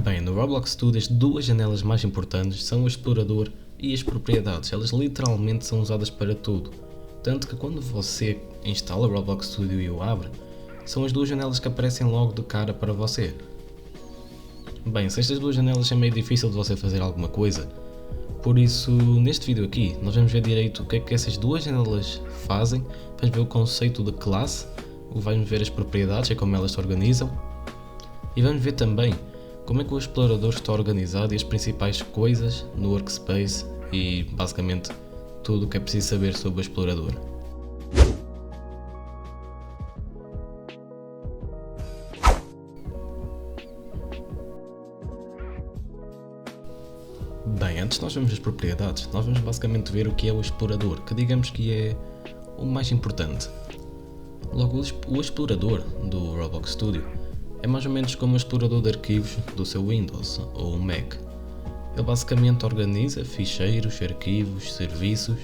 Bem, no Roblox Studio as duas janelas mais importantes são o explorador e as propriedades. Elas literalmente são usadas para tudo. Tanto que quando você instala o Roblox Studio e o abre, são as duas janelas que aparecem logo de cara para você. Bem, se estas duas janelas é meio difícil de você fazer alguma coisa, por isso neste vídeo aqui nós vamos ver direito o que é que essas duas janelas fazem, vamos ver o conceito de classe, vamos ver as propriedades e como elas se organizam, e vamos ver também como é que o explorador está organizado e as principais coisas no workspace e basicamente tudo o que é preciso saber sobre o explorador. Bem, antes nós vamos as propriedades, nós vamos basicamente ver o que é o explorador, que digamos que é o mais importante. Logo, o explorador do Roblox Studio é mais ou menos como o explorador de arquivos do seu Windows ou Mac. Ele basicamente organiza ficheiros, arquivos, serviços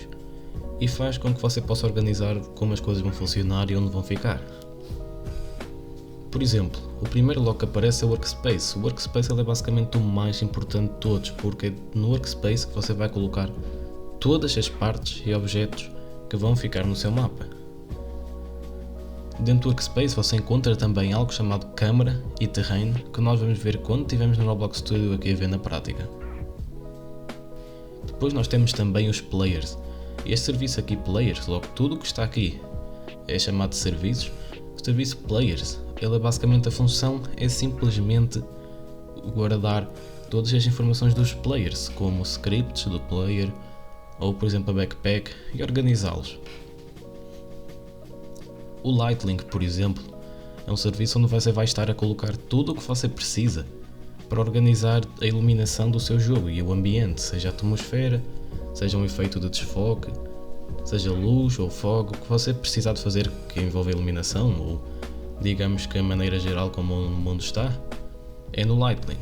e faz com que você possa organizar como as coisas vão funcionar e onde vão ficar. Por exemplo, o primeiro logo que aparece é o Workspace. O Workspace ele é basicamente o mais importante de todos, porque é no Workspace que você vai colocar todas as partes e objetos que vão ficar no seu mapa. Dentro do Workspace você encontra também algo chamado câmara e terreno, que nós vamos ver quando estivermos no Roblox Studio aqui a ver na prática. Depois nós temos também os players. Este serviço aqui, players, logo tudo o que está aqui é chamado de serviços. O serviço players, ele é basicamente a função é simplesmente guardar todas as informações dos players, como scripts do player ou por exemplo a backpack, e organizá-los. O Lightlink, por exemplo, é um serviço onde você vai estar a colocar tudo o que você precisa para organizar a iluminação do seu jogo e o ambiente, seja a atmosfera, seja um efeito de desfoque, seja luz ou fogo, o que você precisar de fazer que envolve a iluminação ou digamos que a maneira geral como o mundo está, é no Lightlink.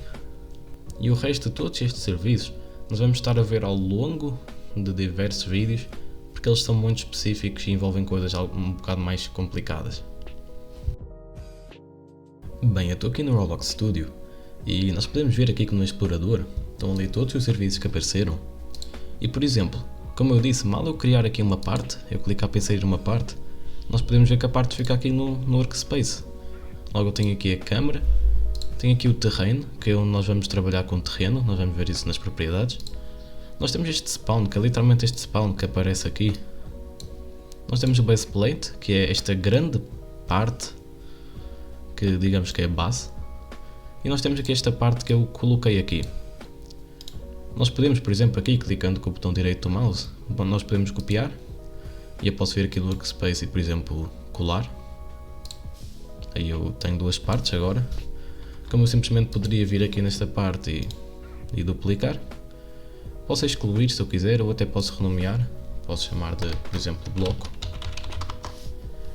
E o resto de todos estes serviços nós vamos estar a ver ao longo de diversos vídeos, porque eles são muito específicos e envolvem coisas um bocado mais complicadas. Bem, eu estou aqui no Roblox Studio e nós podemos ver aqui que no explorador estão ali todos os serviços que apareceram. E por exemplo, como eu disse, mal eu criar aqui uma parte, eu clicar para inserir uma parte, nós podemos ver que a parte fica aqui no Workspace. Logo eu tenho aqui a câmera, tenho aqui o terreno, que é onde nós vamos trabalhar com o terreno, nós vamos ver isso nas propriedades. Nós temos este spawn, que é literalmente este spawn que aparece aqui. Nós temos o base plate, que é esta grande parte, que digamos que é a base. E nós temos aqui esta parte que eu coloquei aqui. Nós podemos, por exemplo, aqui, clicando com o botão direito do mouse, nós podemos copiar. E eu posso vir aqui no Workspace e, por exemplo, colar. Aí eu tenho duas partes agora. Como eu simplesmente poderia vir aqui nesta parte e duplicar. Posso excluir se eu quiser, ou até posso renomear. Posso chamar de, por exemplo, bloco.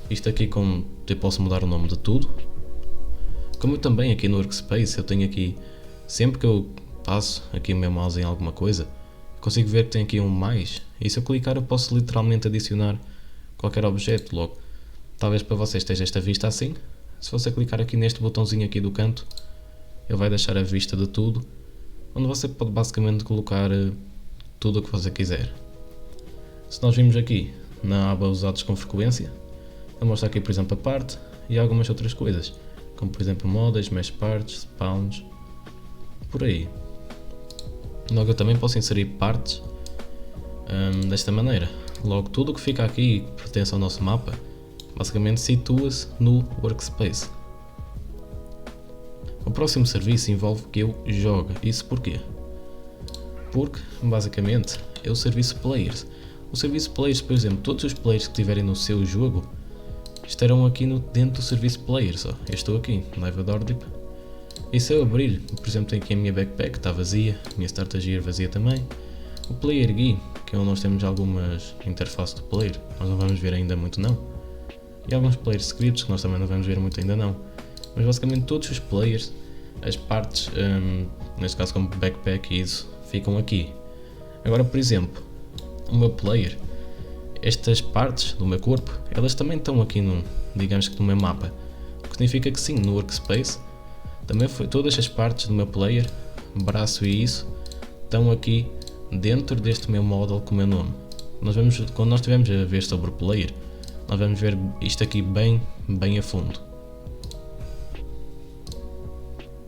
Isto aqui eu posso mudar o nome de tudo. Como eu também aqui no Workspace, eu tenho aqui, sempre que eu passo aqui o meu mouse em alguma coisa, consigo ver que tem aqui um mais. E se eu clicar eu posso literalmente adicionar qualquer objeto logo. Talvez para vocês esteja esta vista assim. Se você clicar aqui neste botãozinho aqui do canto, ele vai deixar a vista de tudo, onde você pode basicamente colocar tudo o que você quiser. Se nós vimos aqui na aba usados com frequência, ele mostra aqui por exemplo a parte e algumas outras coisas, como por exemplo models, mesh parts, spawns, por aí. Logo eu também posso inserir partes desta maneira. Logo tudo o que fica aqui que pertence ao nosso mapa, basicamente situa-se no Workspace. O próximo serviço envolve que eu jogue. Isso porquê? Porque, basicamente, é o serviço Players. O serviço Players, por exemplo, todos os players que estiverem no seu jogo estarão aqui dentro do serviço Players. Eu estou aqui, Live Dordip. E se eu abrir, por exemplo, tenho aqui a minha backpack, está vazia, a minha starter gear vazia também. O Player Guide, que é onde nós temos algumas interfaces do player, nós não vamos ver ainda muito não. E alguns player scripts que nós também não vamos ver muito ainda não. Mas basicamente todos os players, as partes, neste caso como backpack e isso, ficam aqui. Agora por exemplo, o meu player, estas partes do meu corpo, elas também estão aqui digamos que no meu mapa. O que significa que sim, no Workspace, Também foi, todas as partes do meu player, braço e isso, estão aqui dentro deste meu model com o meu nome. Quando nós estivermos a ver sobre o player, nós vamos ver isto aqui bem a fundo.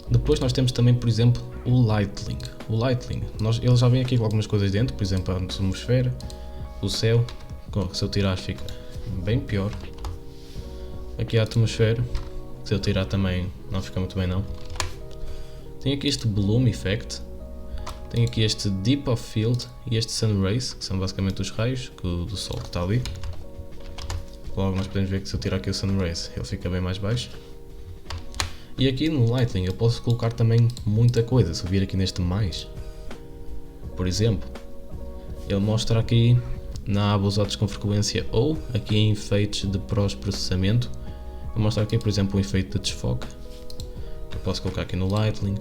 Depois nós temos também, por exemplo, o Lightning. Ele já vem aqui com algumas coisas dentro, por exemplo a atmosfera, o céu. Se eu tirar fica bem pior. Aqui a atmosfera, se eu tirar também não fica muito bem não. Tem aqui este Bloom Effect, tem aqui este Deep of Field e este Sun Rays, que são basicamente os raios do sol que está ali. Logo nós podemos ver que se eu tirar aqui o Sun Rays ele fica bem mais baixo. E aqui no Lightning eu posso colocar também muita coisa, se eu vir aqui neste mais. Por exemplo, ele mostra aqui na aba usados com frequência ou aqui em efeitos de pós-processamento. Ele mostra aqui por exemplo um efeito de desfoque, que eu posso colocar aqui no Lightning.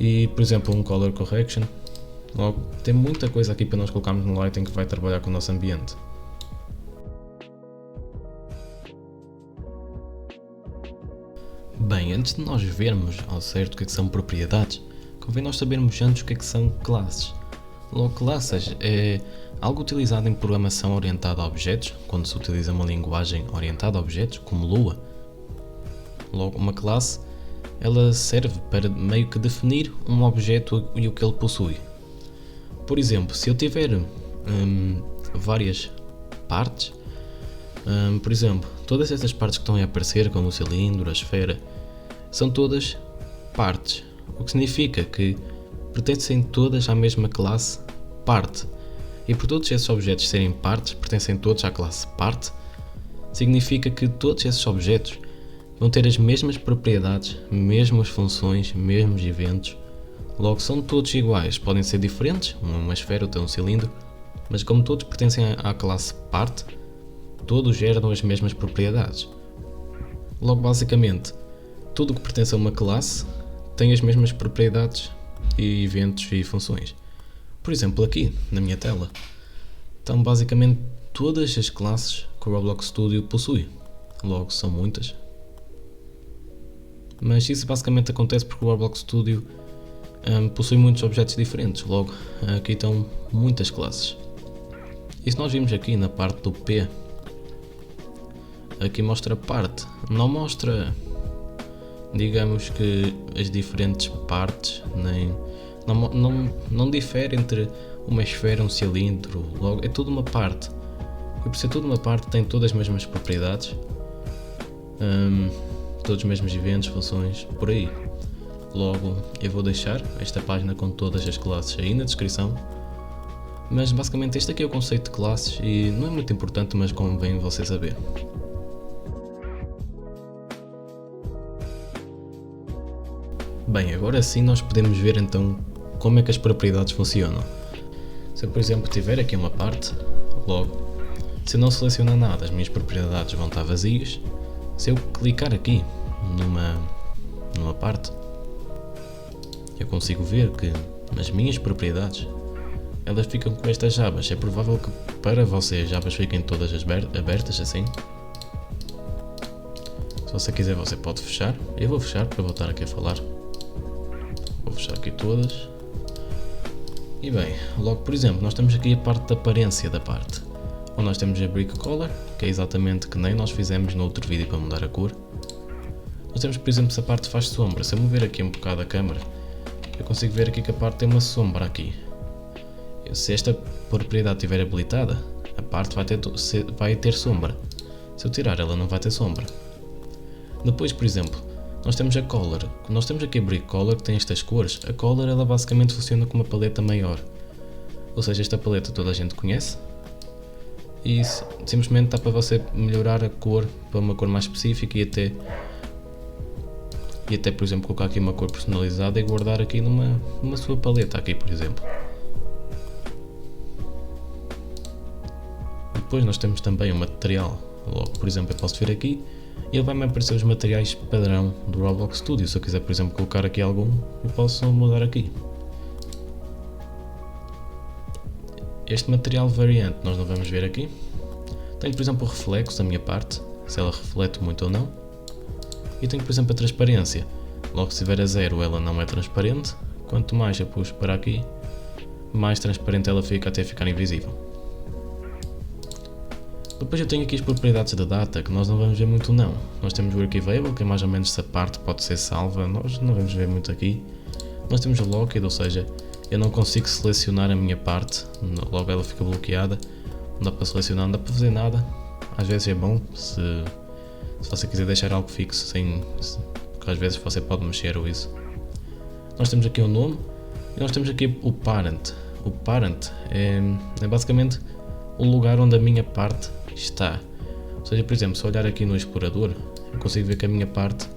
E por exemplo um Color Correction. Logo, tem muita coisa aqui para nós colocarmos no Lightning que vai trabalhar com o nosso ambiente. Bem, antes de nós vermos ao certo o que são propriedades, convém nós sabermos antes o que são classes. Logo, classes é algo utilizado em programação orientada a objetos, quando se utiliza uma linguagem orientada a objetos, como Lua. Logo, uma classe ela serve para meio que definir um objeto e o que ele possui. Por exemplo, se eu tiver várias partes, por exemplo, todas estas partes que estão a aparecer, como o cilindro, a esfera, são todas partes, o que significa que pertencem todas à mesma classe parte. E por todos esses objetos serem partes, pertencem todos à classe parte, significa que todos esses objetos vão ter as mesmas propriedades, mesmas funções, mesmos eventos. Logo, são todos iguais, podem ser diferentes, uma esfera ou um cilindro, mas como todos pertencem à classe parte, todos geram as mesmas propriedades. Logo, basicamente, tudo o que pertence a uma classe tem as mesmas propriedades e eventos e funções. Por exemplo, aqui na minha tela estão basicamente todas as classes que o Roblox Studio possui. Logo, são muitas. Mas isso basicamente acontece porque o Roblox Studio possui muitos objetos diferentes. Logo, aqui estão muitas classes. E se nós vimos aqui na parte do P, aqui mostra parte, não mostra, digamos que as diferentes partes, nem não difere entre uma esfera e um cilindro. Logo, é tudo uma parte. E por ser tudo uma parte tem todas as mesmas propriedades, todos os mesmos eventos, funções, por aí. Logo, eu vou deixar esta página com todas as classes aí na descrição. Mas basicamente este aqui é o conceito de classes e não é muito importante, mas convém você saber. Bem, agora sim nós podemos ver então como é que as propriedades funcionam. Se eu, por exemplo, tiver aqui uma parte, logo, se eu não selecionar nada, as minhas propriedades vão estar vazias. Se eu clicar aqui numa parte, eu consigo ver que nas minhas propriedades elas ficam com estas abas. É provável que para você as abas fiquem todas abertas assim. Se você quiser você pode fechar. Eu vou fechar para voltar aqui a falar. Vou fechar aqui todas. E bem, logo por exemplo, nós temos aqui a parte da aparência da parte, onde nós temos a Brick Color, que é exatamente que nem nós fizemos no outro vídeo para mudar a cor. Nós temos, por exemplo, se a parte faz sombra. Se eu mover aqui um bocado a câmera, eu consigo ver aqui que a parte tem uma sombra aqui. Se esta propriedade estiver habilitada, a parte vai ter sombra. Se eu tirar, ela não vai ter sombra. Depois, por exemplo, nós temos a Color. Nós temos aqui a Brick Color, que tem estas cores. A Color ela basicamente funciona com uma paleta maior. Ou seja, esta paleta toda a gente conhece. E simplesmente dá para você melhorar a cor para uma cor mais específica e até por exemplo colocar aqui uma cor personalizada e guardar aqui numa sua paleta aqui, por exemplo. Depois nós temos também o material. Logo, por exemplo, eu posso vir aqui e ele vai-me aparecer os materiais padrão do Roblox Studio. Se eu quiser, por exemplo, colocar aqui algum, eu posso mudar aqui. Este material variante nós não vamos ver aqui. Tenho, por exemplo, o reflexo da minha parte, se ela reflete muito ou não. E tenho, por exemplo, a transparência. Logo, se tiver a 0, ela não é transparente. Quanto mais eu puxo para aqui, mais transparente ela fica até ficar invisível. Depois eu tenho aqui as propriedades da data, que nós não vamos ver muito não. Nós temos o Archivable, que é mais ou menos se a parte pode ser salva, nós não vamos ver muito aqui. Nós temos o Locked, ou seja, eu não consigo selecionar a minha parte, logo ela fica bloqueada. Não dá para selecionar, não dá para fazer nada. Às vezes é bom, se você quiser deixar algo fixo, porque às vezes você pode mexer ou isso. Nós temos aqui o nome, e nós temos aqui o Parent. O Parent é basicamente o lugar onde a minha parte está. Ou seja, por exemplo, se olhar aqui no explorador, eu consigo ver que a minha parte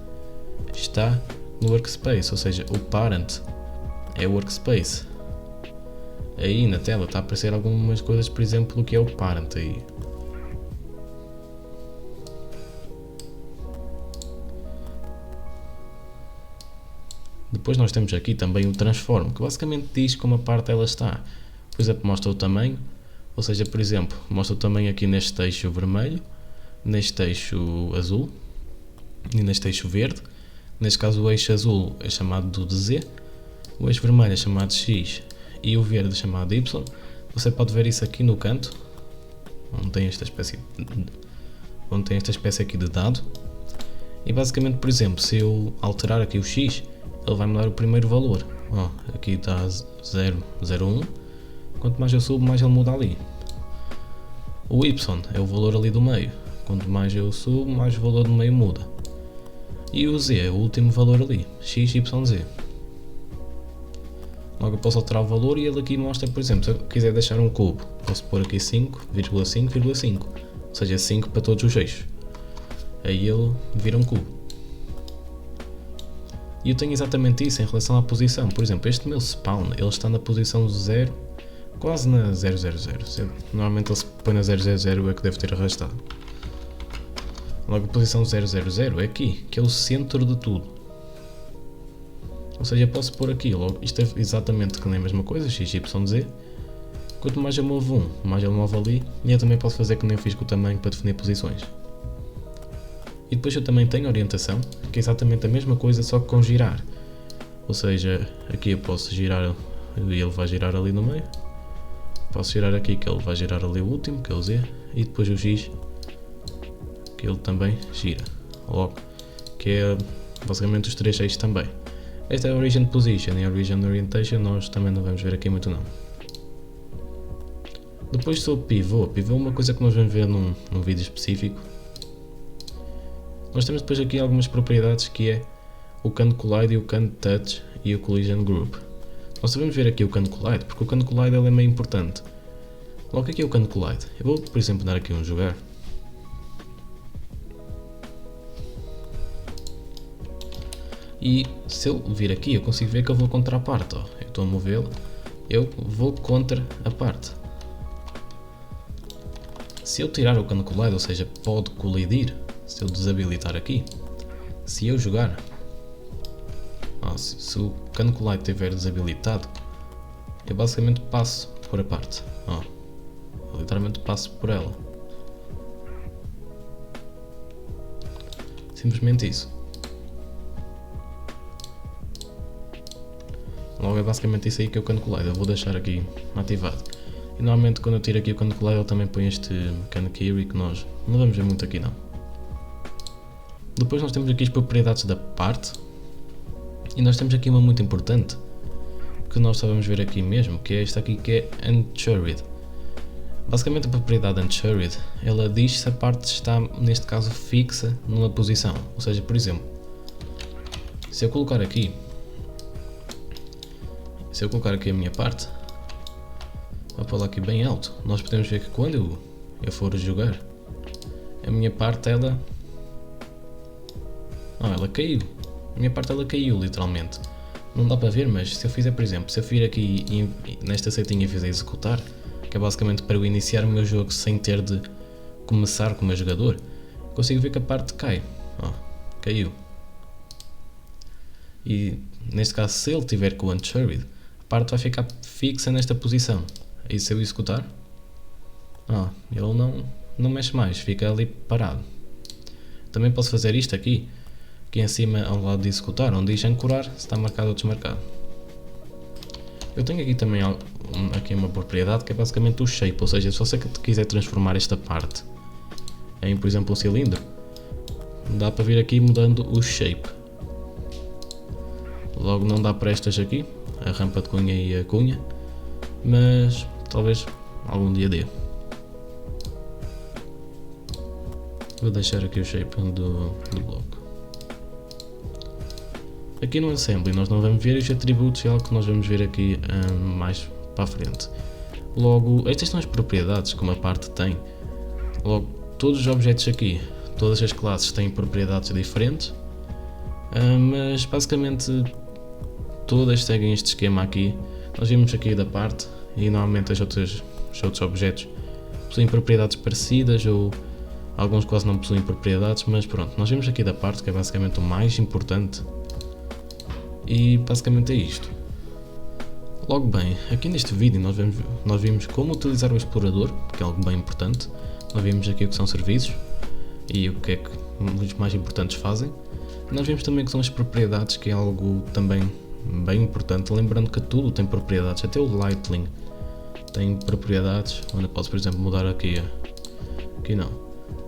está no Workspace, ou seja, o Parent é o Workspace. Aí na tela está a aparecer algumas coisas, por exemplo, o que é o Parent aí. Depois nós temos aqui também o Transform, que basicamente diz como a parte ela está. Por exemplo, mostra o tamanho, ou seja, por exemplo, mostra o tamanho aqui neste eixo vermelho, neste eixo azul e neste eixo verde. Neste caso o eixo azul é chamado de Z, o eixo vermelho é chamado de X e o verde é chamado de Y. Você pode ver isso aqui no canto, onde tem esta espécie aqui de dado. E basicamente, por exemplo, se eu alterar aqui o X, ele vai mudar o primeiro valor. Aqui está 0, 0, 1. Quanto mais eu subo, mais ele muda ali. O Y é o valor ali do meio. Quanto mais eu subo, mais o valor do meio muda. E o Z é o último valor ali. X, Y, Z. Logo eu posso alterar o valor e ele aqui mostra, por exemplo, se eu quiser deixar um cubo, posso pôr aqui 5,5,5. Ou seja, 5 para todos os eixos. Aí ele vira um cubo. E eu tenho exatamente isso em relação à posição. Por exemplo, este meu spawn, ele está na posição 0, quase na 000. Normalmente ele se põe na 000 é que deve ter arrastado. Logo a posição 000 é aqui, que é o centro de tudo. Ou seja, eu posso pôr aqui, logo, isto é exatamente que nem a mesma coisa, x, y, z. Quanto mais eu movo mais ele move ali. E eu também posso fazer que nem eu fiz com o tamanho para definir posições. E depois eu também tenho orientação, que é exatamente a mesma coisa, só que com girar. Ou seja, aqui eu posso girar e ele vai girar ali no meio. Posso girar aqui que ele vai girar ali o último, que é o Z. E depois o X, que ele também gira. Logo, que é basicamente os três eixos também. Esta é a Origin Position e a Origin Orientation nós também não vamos ver aqui muito não. Depois sobre pivô. Pivô é uma coisa que nós vamos ver num vídeo específico. Nós temos depois aqui algumas propriedades que é o Can Collide e o Can Touch e o Collision Group. Nós devemos ver aqui o Can Collide, porque o Can Collide ele é meio importante. Logo aqui é o Can Collide. Eu vou, por exemplo, dar aqui um jogar. E se eu vir aqui, eu consigo ver que eu vou contra a parte. Eu estou a movê-lo, eu vou contra a parte. Se eu tirar o Can Collide, ou seja, pode colidir, se eu desabilitar aqui, se eu jogar, se o Can Collide estiver desabilitado, eu basicamente passo por a parte. Eu literalmente passo por ela. Simplesmente isso. Logo é basicamente isso aí que é o Can Collide. Eu vou deixar aqui ativado. E normalmente quando eu tiro aqui o Can Collide, eu também ponho este Can Query que nós não vamos ver muito aqui não. Depois nós temos aqui as propriedades da parte. E nós temos aqui uma muito importante, que nós só vamos ver aqui mesmo, que é esta aqui, que é Unchurried. Basicamente a propriedade Unchurried, ela diz se a parte está, neste caso, fixa numa posição. Ou seja, por exemplo, se eu colocar aqui a minha parte, vou pô-la aqui bem alto, nós podemos ver que quando eu for jogar, a minha parte ela caiu. A minha parte ela caiu literalmente. Não dá para ver, mas se eu fizer, por exemplo, se eu vir aqui nesta setinha e fizer executar, que é basicamente para eu iniciar o meu jogo sem ter de começar com o meu jogador, consigo ver que a parte cai. Caiu. E neste caso, se ele tiver com o Unchurried, a parte vai ficar fixa nesta posição. E se eu executar, ele não mexe mais, fica ali parado. Também posso fazer isto aqui, aqui em cima ao lado de executar, onde diz ancorar, se está marcado ou desmarcado. Eu tenho aqui também aqui uma propriedade que é basicamente o shape, ou seja, se você quiser transformar esta parte em, por exemplo, um cilindro, dá para vir aqui mudando o shape. Logo não dá para estas aqui, a rampa de cunha e a cunha, mas talvez algum dia dê. Vou deixar aqui o shape do bloco. Aqui no Assembly nós não vamos ver os atributos, é algo que nós vamos ver aqui mais para a frente. Logo, estas são as propriedades que uma parte tem. Logo, todos os objetos aqui, todas as classes têm propriedades diferentes, mas basicamente todas seguem este esquema aqui. Nós vimos aqui da parte e normalmente os outros objetos possuem propriedades parecidas ou alguns quase não possuem propriedades, mas pronto, nós vimos aqui da parte que é basicamente o mais importante e basicamente é isto. Logo bem, aqui neste vídeo nós vimos como utilizar o explorador, que é algo bem importante. Nós vimos aqui o que são serviços e o que é que os mais importantes fazem. Nós vimos também o que são as propriedades, que é algo também bem importante, lembrando que tudo tem propriedades, até o Lightning tem propriedades, onde eu posso, por exemplo, mudar aqui não,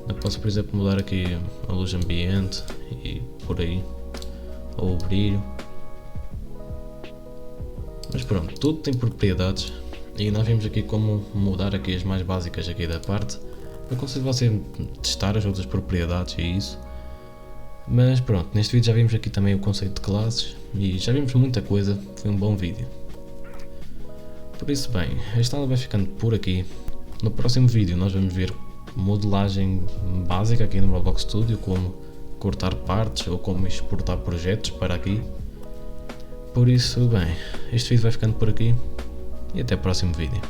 eu posso, por exemplo, mudar aqui a luz ambiente e por aí, ou o brilho, mas pronto, tudo tem propriedades e nós vimos aqui como mudar aqui as mais básicas aqui da parte. Eu aconselho você testar as outras propriedades e isso. Mas pronto, neste vídeo já vimos aqui também o conceito de classes e já vimos muita coisa, foi um bom vídeo. Por isso bem, esta aula vai ficando por aqui. No próximo vídeo nós vamos ver modelagem básica aqui no Roblox Studio, como cortar partes ou como exportar projetos para aqui. Por isso bem, este vídeo vai ficando por aqui e até o próximo vídeo.